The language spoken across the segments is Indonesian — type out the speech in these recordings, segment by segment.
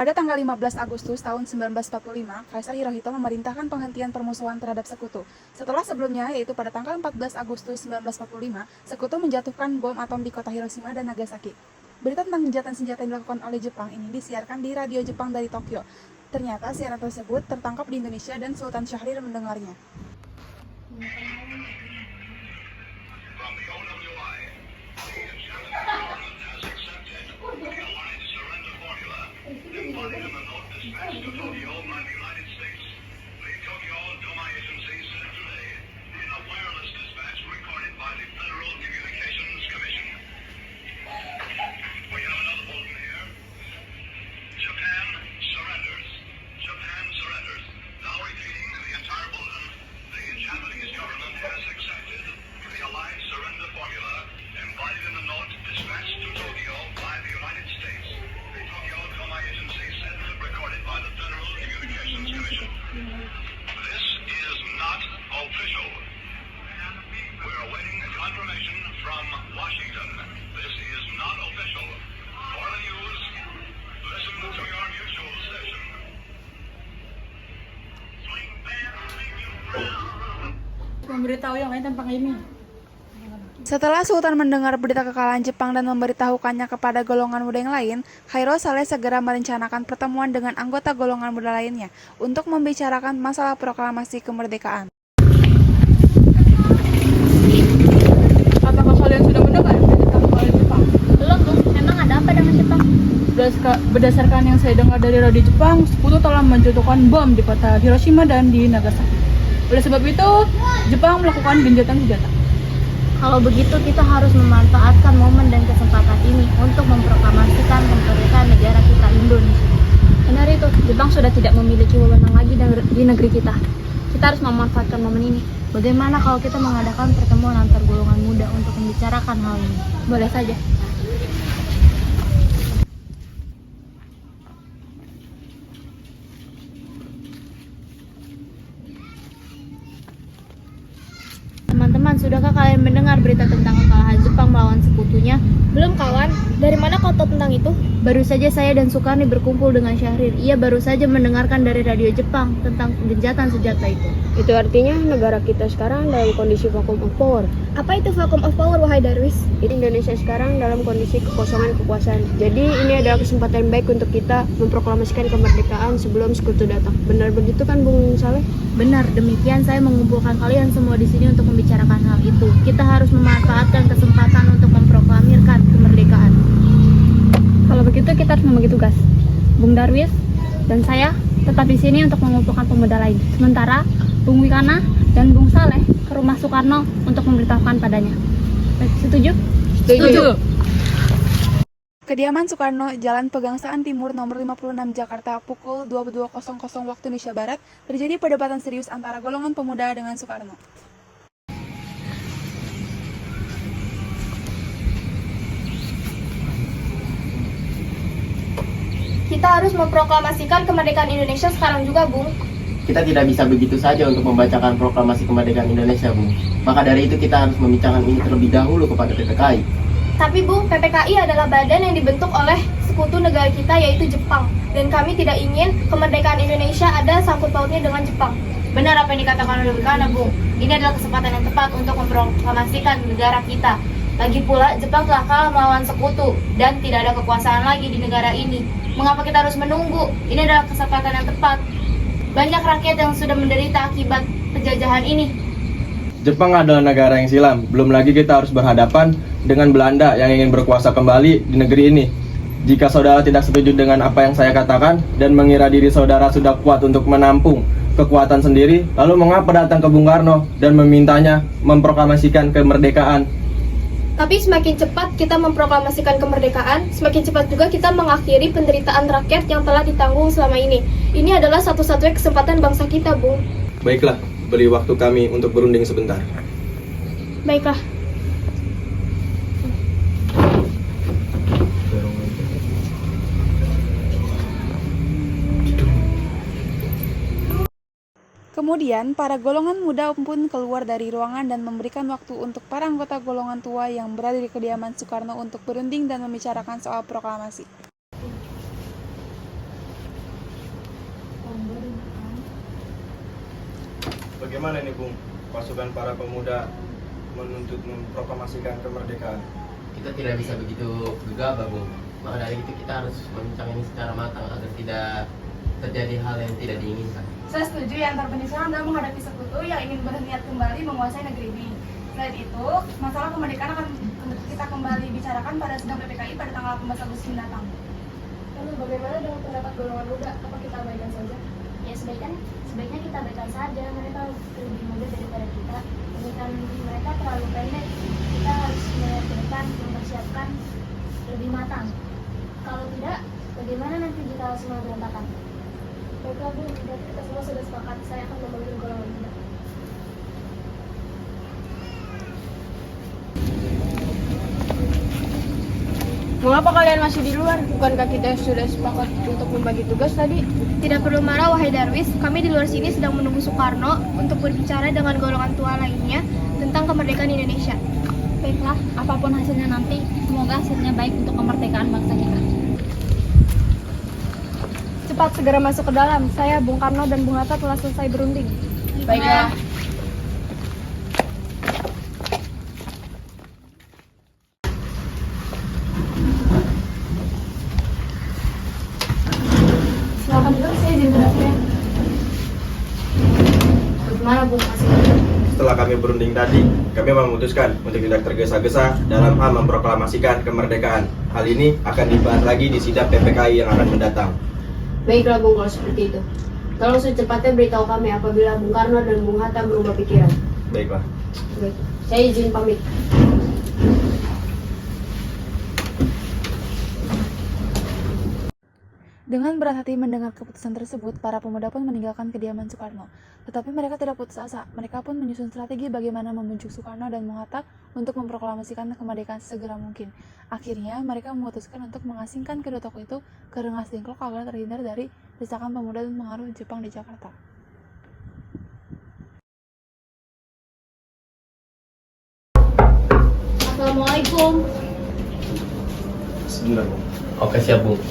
Pada tanggal 15 Agustus tahun 1945, Kaisar Hirohito memerintahkan penghentian permusuhan terhadap Sekutu. Setelah sebelumnya, yaitu pada tanggal 14 Agustus 1945, Sekutu menjatuhkan bom atom di kota Hiroshima dan Nagasaki. Berita tentang gencatan senjata yang dilakukan oleh Jepang ini disiarkan di radio Jepang dari Tokyo. Ternyata siaran tersebut tertangkap di Indonesia dan Sultan Syahrir mendengarnya. Memberitahu yang lain tentang ini. Setelah Sultan mendengar berita kekalahan Jepang dan memberitahukannya kepada golongan muda yang lain, Khairo Saleh segera merencanakan pertemuan dengan anggota golongan muda lainnya untuk membicarakan masalah proklamasi kemerdekaan. Apakah kalian sudah mendengar berita kekalahan Jepang? Belum, Bung. Memang ada apa dengan Jepang? Berdasarkan yang saya dengar dari radio Jepang, Sekutu telah menjatuhkan bom di kota Hiroshima dan di Nagasaki. Oleh sebab itu, Jepang melakukan gencatan senjata. Kalau begitu, kita harus memanfaatkan momen dan kesempatan ini untuk memproklamasikan kemerdekaan negara kita, Indonesia. Benar itu, Jepang sudah tidak memiliki wewenang lagi di negeri kita. Kita harus memanfaatkan momen ini. Bagaimana kalau kita mengadakan pertemuan antar golongan muda untuk membicarakan hal ini? Boleh saja. Teman-teman, sudahkah kalian mendengar berita tentang kekalahan Jepang melawan sekutunya? Belum kawan, dari mana kau tahu tentang itu? Baru saja saya dan Sukarni berkumpul dengan Syahrir. Ia baru saja mendengarkan dari radio Jepang tentang gencatan senjata itu. Itu artinya negara kita sekarang dalam kondisi vacuum of power. Apa itu vacuum of power, wahai Darwis? Indonesia sekarang dalam kondisi kekosongan kekuasaan. Jadi ini adalah kesempatan baik untuk kita memproklamasikan kemerdekaan sebelum sekutu datang. Benar begitu kan, Bung Saleh? Benar, demikian saya mengumpulkan kalian semua di sini untuk membicarakan hal itu. Kita harus memanfaatkan kesempatan untuk memproklamirkan kemerdekaan. Kalau begitu kita harus membagi tugas. Bung Darwis dan saya tetap di sini untuk mengumpulkan pemuda lain. Sementara Bung Wikana dan Bung Saleh ke rumah Soekarno untuk memberitahukan padanya. Setuju? Setuju. Kediaman Soekarno, Jalan Pegangsaan Timur nomor 56 Jakarta, pukul 22.00 waktu Indonesia Barat, terjadi perdebatan serius antara golongan pemuda dengan Soekarno. Kita harus memproklamasikan kemerdekaan Indonesia sekarang juga, Bung. Kita tidak bisa begitu saja untuk membacakan proklamasi kemerdekaan Indonesia, Bung. Maka dari itu kita harus membincangkan ini terlebih dahulu kepada PPKI. Tapi Bung, PPKI adalah badan yang dibentuk oleh sekutu negara kita, yaitu Jepang. Dan kami tidak ingin kemerdekaan Indonesia ada sangkut pautnya dengan Jepang. Benar apa yang dikatakan oleh Wikana, Bung. Ini adalah kesempatan yang tepat untuk memproklamasikan negara kita. Lagi pula, Jepang telah kalah melawan sekutu dan tidak ada kekuasaan lagi di negara ini. Mengapa kita harus menunggu? Ini adalah kesempatan yang tepat. Banyak rakyat yang sudah menderita akibat penjajahan ini. Jepang adalah negara yang silam. Belum lagi kita harus berhadapan dengan Belanda yang ingin berkuasa kembali di negeri ini. Jika saudara tidak setuju dengan apa yang saya katakan dan mengira diri saudara sudah kuat untuk menampung kekuatan sendiri, lalu mengapa datang ke Bung Karno dan memintanya memproklamasikan kemerdekaan? Tapi semakin cepat kita memproklamasikan kemerdekaan, semakin cepat juga kita mengakhiri penderitaan rakyat yang telah ditanggung selama ini. Ini adalah satu-satunya kesempatan bangsa kita, Bung. Baiklah, beri waktu kami untuk berunding sebentar. Baiklah. Kemudian, para golongan muda pun keluar dari ruangan dan memberikan waktu untuk para anggota golongan tua yang berada di kediaman Soekarno untuk berunding dan membicarakan soal proklamasi. Bagaimana ini Bung, pasukan para pemuda menuntut memproklamasikan kemerdekaan? Kita tidak bisa begitu gegabah, Bung. Maka dari itu kita harus membincang ini secara matang agar tidak terjadi hal yang tidak diinginkan. Saya setuju ya antar penyesuaian dalam menghadapi sekutu yang ingin berniat kembali menguasai negeri ini. Selain itu, masalah kemerdekaan akan kita kembali bicarakan pada sidang PPKI pada tanggal 18 Agustus mendatang. Lalu bagaimana dengan pendapat golongan muda? Apa kita abaikan saja? Ya sebaiknya kita abaikan saja. Mereka lebih muda daripada kita. Pemikiran mereka terlalu pendek. Kita harus memikirkan, mempersiapkan lebih matang. Kalau tidak, bagaimana nanti jika semua berantakan? Baiklah Bu, berarti kita semua sudah sepakat. Saya akan memanggil golongan muda. Mengapa kalian masih di luar? Bukankah kita sudah sepakat untuk membagi tugas tadi? Tidak perlu marah, wahai Darwis. Kami di luar sini sedang menunggu Soekarno untuk berbicara dengan golongan tua lainnya tentang kemerdekaan Indonesia. Baiklah, apapun hasilnya nanti, semoga hasilnya baik untuk kemerdekaan bangsa kita. Cepat segera masuk ke dalam. Saya, Bung Karno dan Bung Hatta telah selesai berunding. Baiklah. Silakan duduk, saya izin berasnya. Bagaimana Bung hasilnya? Setelah kami berunding tadi, kami memutuskan untuk tidak tergesa-gesa dalam hal memproklamasikan kemerdekaan. Hal ini akan dibahas lagi di sidang PPKI yang akan mendatang. Baiklah Bung, kalau seperti itu. Tolong secepatnya beritahu kami apabila Bung Karno dan Bung Hatta berubah pikiran. Baiklah. Baik. Saya izin pamit. Dengan berat hati mendengar keputusan tersebut, para pemuda pun meninggalkan kediaman Soekarno. Tetapi mereka tidak putus asa. Mereka pun menyusun strategi bagaimana membujuk Soekarno dan Bung Hatta untuk memproklamasikan kemerdekaan segera mungkin. Akhirnya, mereka memutuskan untuk mengasingkan kedua tokoh itu ke Rengas Dengklok agar terhindar dari desakan pemuda dan pengaruh Jepang di Jakarta. Assalamualaikum. Sebentar, Bung. Oke, siap, Bung.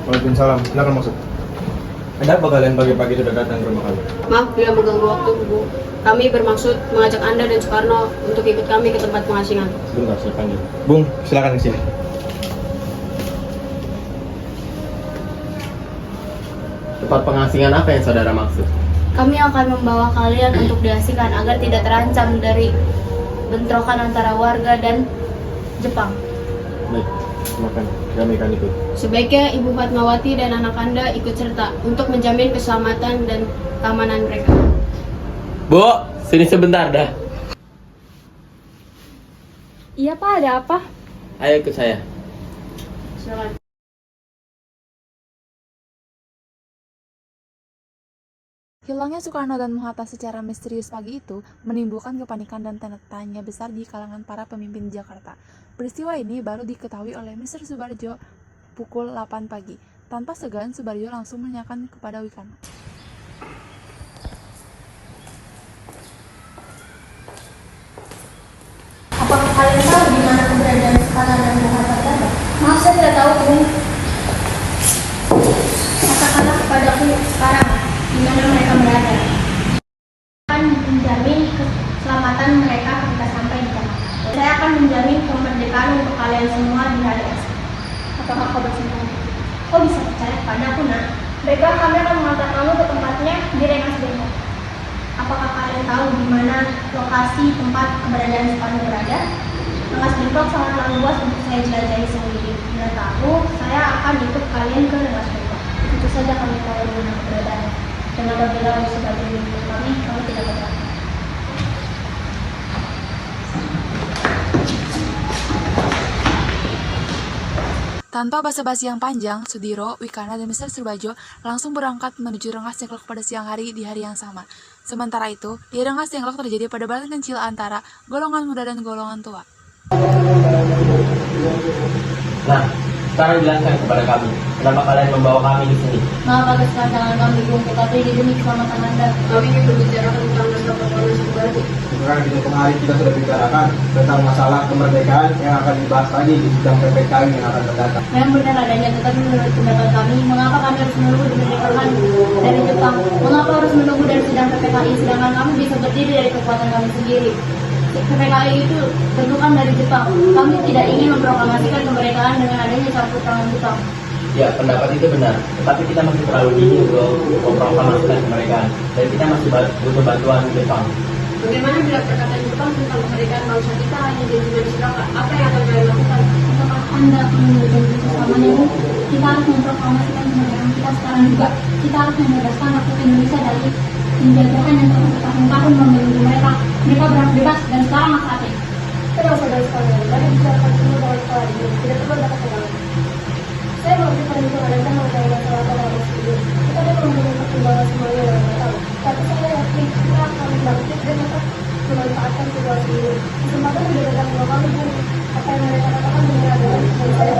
Waalaikumsalam, silakan masuk. Ada apa kalian pagi-pagi sudah datang ke rumah kami? Maaf bila mengganggu waktu, Bu. Kami bermaksud mengajak Anda dan Soekarno untuk ikut kami ke tempat pengasingan. Sebentar, saya panggil. Bung, silakan ke sini. Tempat pengasingan apa yang saudara maksud? Kami akan membawa kalian untuk diasingkan agar tidak terancam dari bentrokan antara warga dan Jepang. Baik, silakan. Kami akan ikut. Sebaiknya Ibu Fatmawati dan anak Anda ikut serta untuk menjamin keselamatan dan keamanan mereka. Bu, sini sebentar dah. Iya Pak, ada apa? Ayo ikut saya. Silakan. Hilangnya Soekarno dan Bung Hatta secara misterius pagi itu menimbulkan kepanikan dan tanda tanya besar di kalangan para pemimpin Jakarta. Peristiwa ini baru diketahui oleh Mr. Soebardjo pukul 8 pagi. Tanpa segan, Soebardjo langsung menanyakan kepada Wikana. Apakah kalian tahu di mana keberadaan Soekarno dan Bung Hatta berada? Maaf, saya tidak tahu, Bung. Katakanlah kepadaku sekarang di mana mereka berada. Akan menjamin keselamatan mereka ketika sampai di Jakarta. Saya akan menjamin kemerdekaan untuk kalian semua di hari esok. Apakah kau bersedia? Kau bisa percaya padaku, nak? Baiklah, kami akan mengantar kamu ke tempatnya di Rengas Dengklok. Apakah kalian tahu di mana lokasi tempat keberadaan Soekarno berada? Rengas Dengklok sangatlah luas untuk saya jelajahi sendiri. Bila tahu, saya akan ikut kalian ke Rengas Dengklok. Itu saja kami tahu di mana keberadaan. Dan apabila sebagai milik kami tidak berapa. Tanpa basa-basi yang panjang, Sudiro, Wikana, dan Mr. Soebardjo langsung berangkat menuju Rengas Dengklok pada siang hari di hari yang sama. Sementara itu, di Rengas Dengklok terjadi perdebatan kecil antara golongan muda dan golongan tua. Nah, sekarang jelaskan kepada kami, kenapa kalian membawa kami di sini? Maaf atas kedatangan kami, Bung, tetapi ini demi keselamatan Anda. Kami ingin berbicara tentang dasar proklamasi kemerdekaan. Sekarang di tempoh hari kita sudah bicarakan tentang masalah kemerdekaan yang akan dibahas lagi di sidang PPKI yang akan datang. Memang benar adanya, tetapi menurut pendapat kami, mengapa kami harus menunggu dimerdekakan dari Jepang? Mengapa harus menunggu dari sidang PPKI, sedangkan kami bisa berdiri dari kekuatan kami sendiri? PPKI itu bentukan dari Jepang. Kami tidak ingin memproklamasikan kemerdekaan dengan adanya campur tangan Jepang. Ya, pendapat itu benar. Tetapi kita masih terlalu dini untuk memproklamasikan kemerdekaan. Dan kita masih butuh bantuan Jepang. Bagaimana bila perkataan Jepang tentang kemerdekaan bangsa kita hanya jadi disidangkan? Apa yang akan kalian lakukan? Apakah Anda menunjukkan kebersamaan ini? Kita harus memproklamasikan kemerdekaan kita sekarang juga. Kita harus membebaskan rakyat Indonesia dari penjajahan yang telah bertahun-tahun membelenggu mereka. Mereka berhak bebas dan sekarang saatnya. Saudara-saudara sekalian, mari bicarakan semua dalam skala ini. Tidak perlu ada kesalahan. Saya memberikan pengalaman mengenai masalah proklamasi ini. Kita dapat memberikan pertimbangan semuanya dalam matang. Tapi saya yakin kita akan bangkit dan dapat memanfaatkan situasi ini. Kesempatan yang diberikan dua kali pun apa yang mereka katakan benar adalah dan saya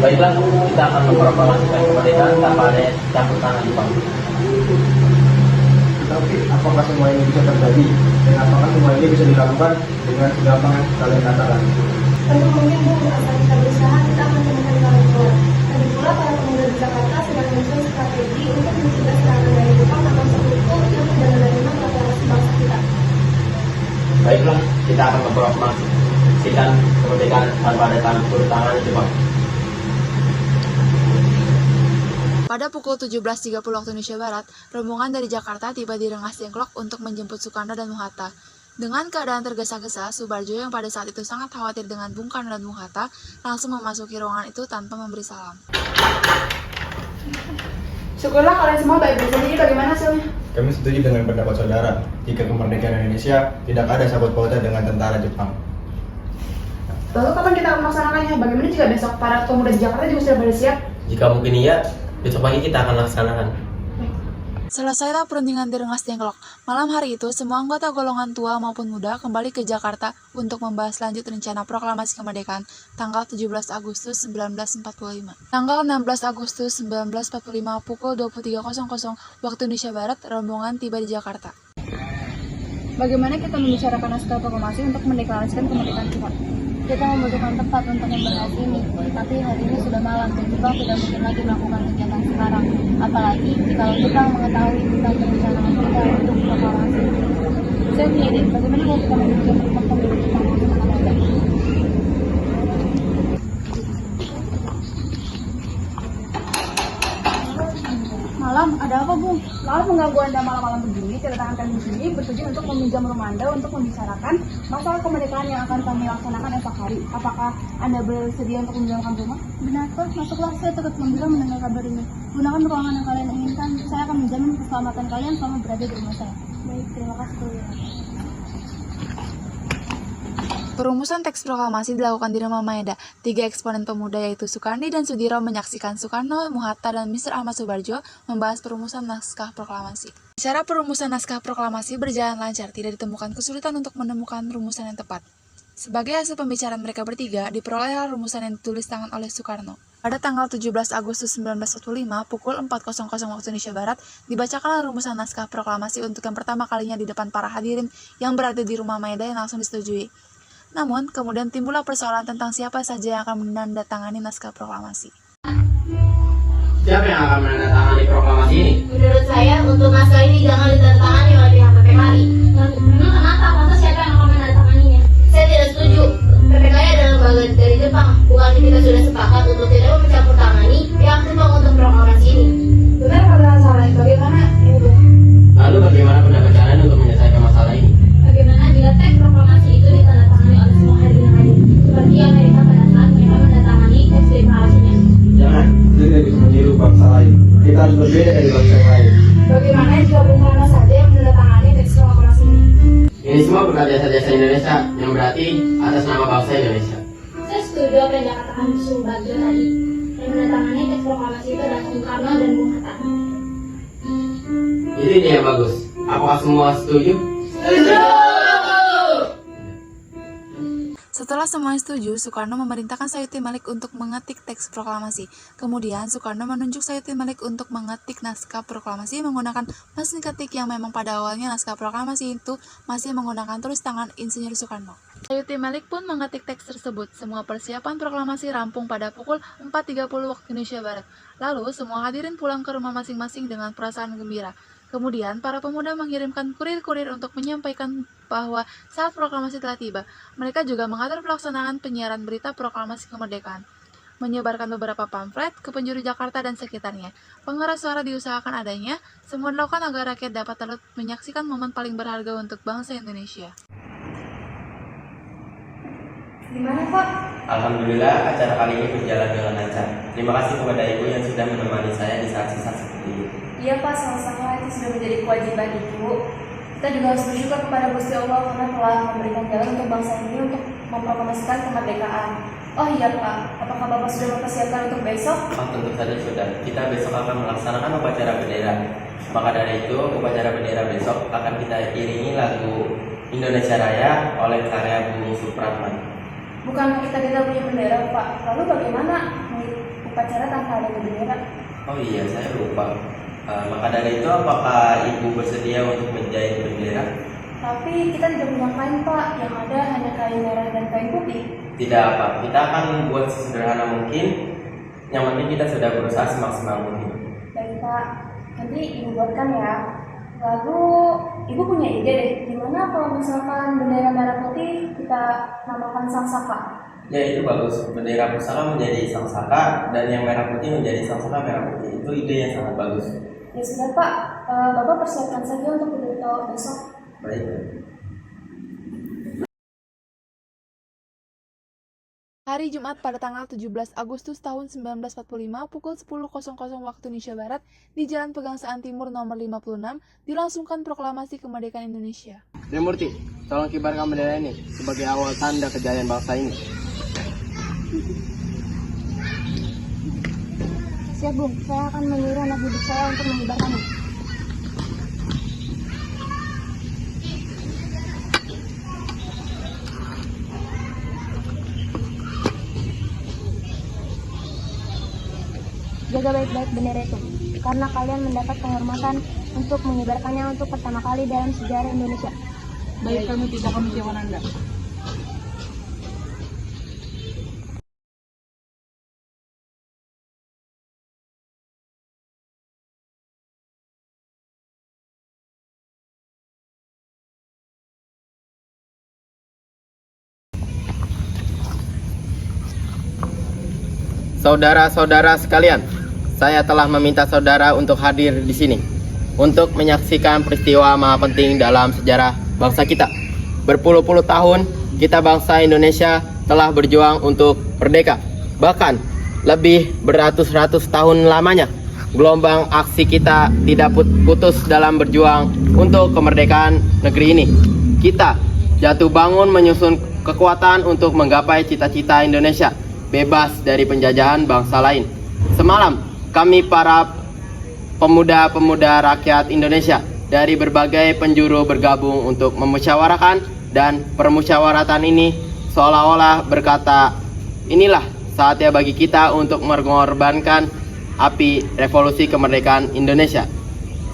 Baiklah, kita akan memproklamasikan kemerdekaan tanpa ada campur tangan Jepang. Tetapi apakah semua ini bisa terjadi? Dan apakah semua ini bisa dilakukan dengan segampang yang kalian katakan? tentu mungkin Bu, asal kita berusaha kita akan temukan jalan keluar. Lagi pula para pemuda di Jakarta sedang menyusun strategi untuk mencegah serangan dari Jepang atau sekutu yang tidak menerima proklamasi bangsa kita. Baiklah, kita akan memproklamasikan kemerdekaan tanpa ada campur tangan Jepang. Pada pukul 17.30 waktu Indonesia Barat, rombongan dari Jakarta tiba di Rengas Dengklok untuk menjemput Soekarno dan Bung Hatta. Dengan keadaan tergesa-gesa, Soebarjo yang pada saat itu sangat khawatir dengan Bung Karno dan Bung Hatta langsung memasuki ruangan itu tanpa memberi salam. Syukurlah kalian semua baik-baik saja. Jadi bagaimana hasilnya? Kami setuju dengan pendapat saudara. Jika kemerdekaan Indonesia tidak ada sangkut pautnya dengan tentara Jepang. Lalu kapan kita akan melaksanakannya? Bagaimana jika besok para pemuda di Jakarta juga sudah pada siap? Jika mungkin iya, besok pagi kita akan laksanakan. Selesailah perundingan di Rengas Dengklok. Malam hari itu, semua anggota golongan tua maupun muda kembali ke Jakarta untuk membahas lanjut rencana proklamasi kemerdekaan tanggal 17 Agustus 1945. Tanggal 16 Agustus 1945 pukul 23.00 waktu Indonesia Barat, rombongan tiba di Jakarta. Bagaimana kita membicarakan naskah proklamasi untuk mendeklarasikan kemerdekaan kita? Kita membutuhkan tempat untuk membahas ini, tapi hari ini sudah malam dan Jepang tidak mungkin lagi melakukan kegiatan sekarang. Apalagi jika Jepang mengetahui tentang perencanaan kita untuk proklamasi. Saya punya ide, bagaimana kalau kita membuat tempat pemilu Jepang untuk menghadap? Malam, ada apa Bu? Lalu mengganggu Anda malam-malam begini, kedatangan kami di sini bertujuan untuk meminjam rumah Anda untuk membicarakan masalah kemerdekaan yang akan kami laksanakan esok hari. Apakah Anda bersedia untuk meminjamkan rumah? Benar kok, masuklah, saya tetap gembira mendengar kabar ini. Gunakan ruangan yang kalian inginkan, saya akan menjamin keselamatan kalian selama berada di rumah saya. Baik, terima kasih. Perumusan teks proklamasi dilakukan di Rumah Maeda. 3 eksponen pemuda yaitu Soekardi dan Sudiro menyaksikan Soekarno, Bung Hatta, dan Mr. Ahmad Soebarjo membahas perumusan naskah proklamasi. Cara perumusan naskah proklamasi berjalan lancar, tidak ditemukan kesulitan untuk menemukan rumusan yang tepat. Sebagai hasil pembicaraan mereka bertiga, diperolehlah rumusan yang ditulis tangan oleh Soekarno. Pada tanggal 17 Agustus 1945 pukul 4.00 waktu Indonesia Barat, dibacakanlah rumusan naskah proklamasi untuk yang pertama kalinya di depan para hadirin yang berada di Rumah Maeda yang langsung disetujui. Namun, kemudian timbullah persoalan tentang siapa saja yang akan menandatangani naskah proklamasi. Siapa yang akan menandatangani proklamasi ini? Menurut saya, untuk naskah ini jangan ditandatangani oleh pihak PPKI. Memang kenapa? Lantas siapa yang akan menandatanganinya? Saya tidak setuju. PPKI adalah lembaga dari Jepang. Bukannya kita sudah sepakat untuk tidak mencampur tangani pihak Jepang untuk proklamasi ini? Benar karena salah. Bagaimana ini Bu? Lalu bagaimana pendapat kalian untuk menyelesaikan masalah ini? Bagaimana bila teks proklamasi itu ditandatangani oleh semua hadirin hadir, seperti Amerika pada saat mereka menandatangani teks deklarasinya? Jangan, kita tidak bisa meniru bangsa lain. Kita harus berbeda dari bangsa yang lain. Bagaimana jika Bung Karno saja yang menandatangani teks proklamasi ini? Ini semua berkat jasa-jasa Indonesia, yang berarti atas nama bangsa Indonesia. Saya setuju apa yang dikatakan Soebarjo tadi. Yang menandatangani teks proklamasi itu adalah Bung Karno dan Bung Hatta. Itu ide yang bagus. Apakah semua setuju? Setelah Setelah semuanya setuju, Soekarno memerintahkan Sayuti Malik untuk mengetik teks proklamasi. Kemudian, Soekarno menunjuk Sayuti Malik untuk mengetik naskah proklamasi menggunakan mesin ketik yang memang pada awalnya naskah proklamasi itu masih menggunakan tulis tangan Insinyur Soekarno. Sayuti Malik pun mengetik teks tersebut. Semua persiapan proklamasi rampung pada pukul 4.30 waktu Indonesia Barat. Lalu, semua hadirin pulang ke rumah masing-masing dengan perasaan gembira. Kemudian, para pemuda mengirimkan kurir-kurir untuk menyampaikan bahwa saat proklamasi telah tiba. Mereka juga mengatur pelaksanaan penyiaran berita proklamasi kemerdekaan, menyebarkan beberapa pamflet ke penjuru Jakarta dan sekitarnya. Pengeras suara diusahakan adanya, semua dilakukan agar rakyat dapat turut menyaksikan momen paling berharga untuk bangsa Indonesia. Gimana, Pak? Alhamdulillah, acara kali ini berjalan dengan lancar. Terima kasih kepada Ibu yang sudah menemani saya di saat sisa seperti ini. Iya, Pak, sama-sama, itu sudah menjadi kewajiban Ibu. Kita juga harus bersyukur kepada Gusti Allah karena telah memberikan jalan untuk bangsa ini untuk memproklamasikan kemerdekaan. Oh iya, Pak, apakah Bapak sudah mempersiapkan untuk besok? Oh, tentu saja sudah. Kita besok akan melaksanakan upacara bendera. Maka dari itu, upacara bendera besok akan kita iringi lagu Indonesia Raya oleh karya Bung Supratman. Bukan kita tidak punya bendera, Pak. Lalu bagaimana upacara tanpa ada bendera? Oh iya, saya lupa. Maka dari itu, apakah Ibu bersedia untuk menjahit bendera? Tapi kita tidak punya kain, Pak. Yang ada hanya kain merah dan kain putih. Tidak apa, kita akan membuat sesederhana mungkin. Yang penting kita sudah berusaha semaksimal mungkin. Baik, Pak. Nanti Ibu buatkan ya. Lalu Ibu punya ide deh, gimana kalau misalkan bendera merah putih kita namakan Sang Saka? Ya, itu bagus. Bendera pusaka menjadi Sang Saka dan yang merah putih menjadi Sang Saka merah putih. Itu ide yang sangat bagus. Ya sudah, Pak. Bapak persiapkan saja untuk berita besok. Baik. Hari Jumat pada tanggal 17 Agustus tahun 1945 pukul 10.00 waktu Indonesia Barat di Jalan Pegangsaan Timur nomor 56 dilangsungkan proklamasi kemerdekaan Indonesia. Trimurti, tolong kibarkan bendera ini sebagai awal tanda kejayaan bangsa ini. Siap, Bung. Saya akan menyuruh anak didik saya untuk mengibarkannya. Jaga baik-baik bendera itu, karena kalian mendapat penghormatan untuk mengibarkannya untuk pertama kali dalam sejarah Indonesia. Baik, kami tidak mengecewakan Anda. Saudara-saudara sekalian, saya telah meminta saudara untuk hadir di sini untuk menyaksikan peristiwa maha penting dalam sejarah bangsa kita. Berpuluh-puluh tahun kita bangsa Indonesia telah berjuang untuk merdeka. Bahkan lebih beratus-ratus tahun lamanya gelombang aksi kita tidak putus dalam berjuang untuk kemerdekaan negeri ini. Kita jatuh bangun menyusun kekuatan untuk menggapai cita-cita Indonesia bebas dari penjajahan bangsa lain. Semalam kami para pemuda-pemuda rakyat Indonesia dari berbagai penjuru bergabung untuk memusyawarahkan, dan permusyawaratan ini seolah-olah berkata, inilah saatnya bagi kita untuk mengorbankan api revolusi kemerdekaan Indonesia.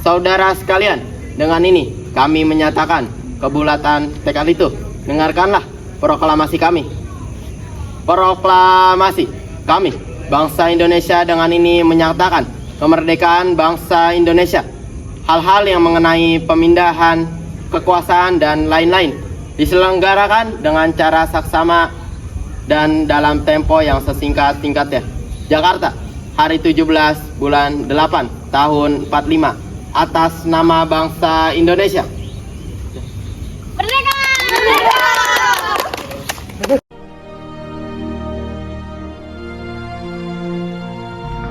Saudara sekalian, dengan ini kami menyatakan kebulatan tekad itu. Dengarkanlah proklamasi kami. Proklamasi kami, bangsa Indonesia, dengan ini menyatakan kemerdekaan bangsa Indonesia. Hal-hal yang mengenai pemindahan kekuasaan dan lain-lain diselenggarakan dengan cara saksama dan dalam tempo yang sesingkat-singkatnya. Jakarta, hari 17 bulan 8 tahun 45, atas nama bangsa Indonesia. Merdeka!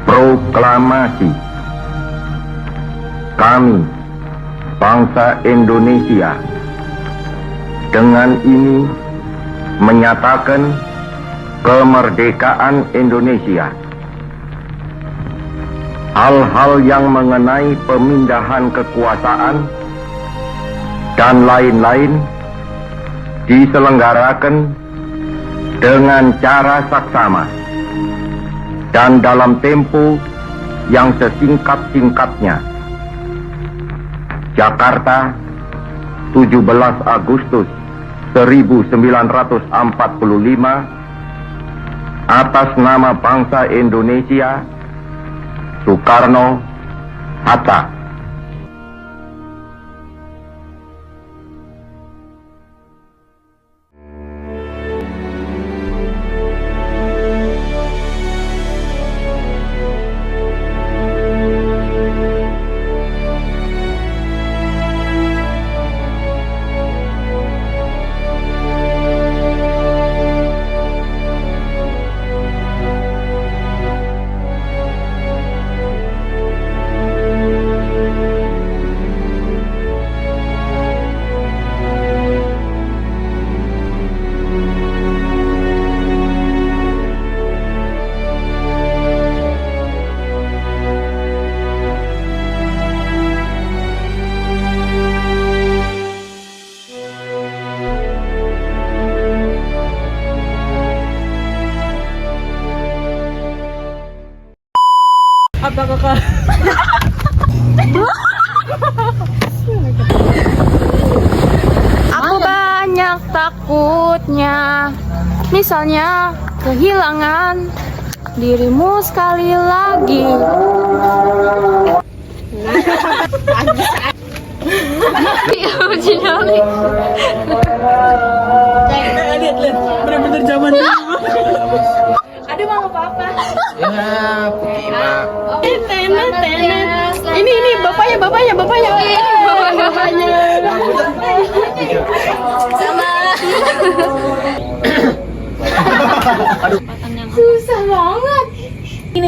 Proklamasi. Kami, bangsa Indonesia, dengan ini menyatakan kemerdekaan Indonesia. Hal-hal yang mengenai pemindahan kekuasaan dan lain-lain diselenggarakan dengan cara saksama dan dalam tempo yang sesingkat-singkatnya. Jakarta, 17 Agustus 1945, atas nama bangsa Indonesia, Soekarno-Hatta. Aku banyak takutnya, misalnya kehilangan dirimu sekali lagi. Ya, Putih. Ini bapaknya.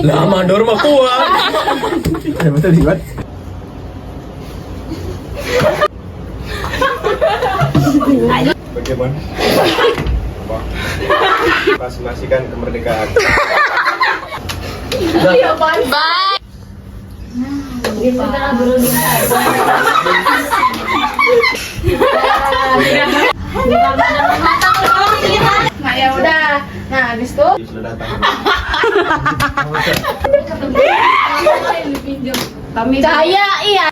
Lah, mandor mah kuat. Betul sih, Bat. Bagaimana? Masih-masihkan kemerdekaan. Nah ya udah. Nah habis itu Sudah datang. cahaya iya.